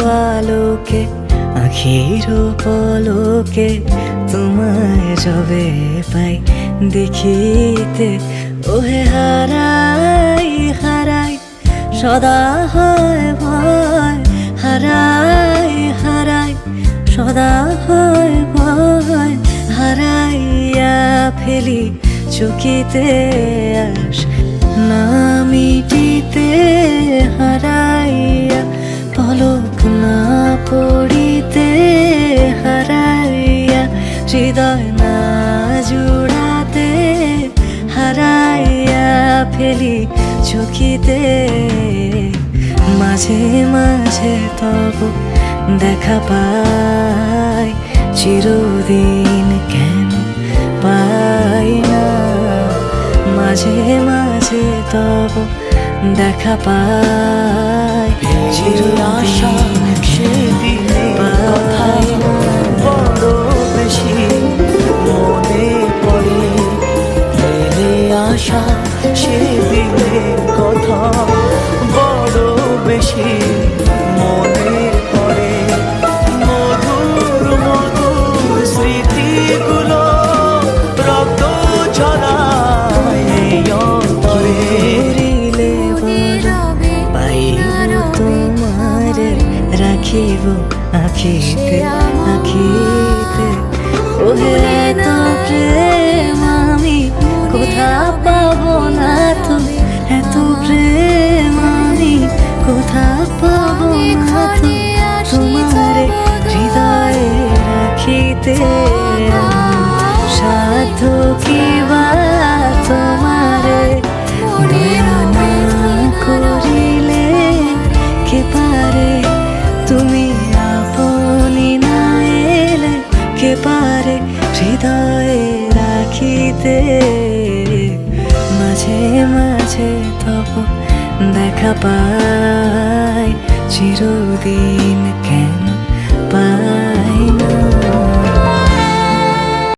আলোকে আখির পলকে তোমায় যবে পাই দেখিতে, ওহে হারাই হারাই সদা হয় ভয়, হারাই হারাই সদা হয় ভয়, হারাইয়া ফেলি চকিতে আস না মিটিতে, হারাইয়া পলক না পড়িতে, হারাইয়া হৃদয় না জুড়াতে, হারাইয়া ফেলি চকিতে। মাঝে মাঝে তব দেখা পাই, চিরদিন কেন পাই না। মাঝে মাঝে তব দেখা পাই, চিরদিন সেদিনে কথাই বড় বেশি মনে পড়ে। ফেলে আসা সেদিনে কথা বড় বেশি মনে পড়ে। মধুর মধুর স্মৃতিগুলো রক্ত ঝরায় এই অন্তরে। তোমারে রাখিব আখিতে আখিতে, ওহে এত প্রেম আমি কোথা পাবো না তো, এত প্রেম আমি কোথা পাবো না তো, তোমারে হৃদয়ে রাখিতে। সাধ্য কি বা তোমারে করিলে কে পারে, তুমি আপনি না এলে কে পারে হৃদয়ে রাখিতে। মাঝে মাঝে তব দেখা পাই, চিরদিন কেন পাই না।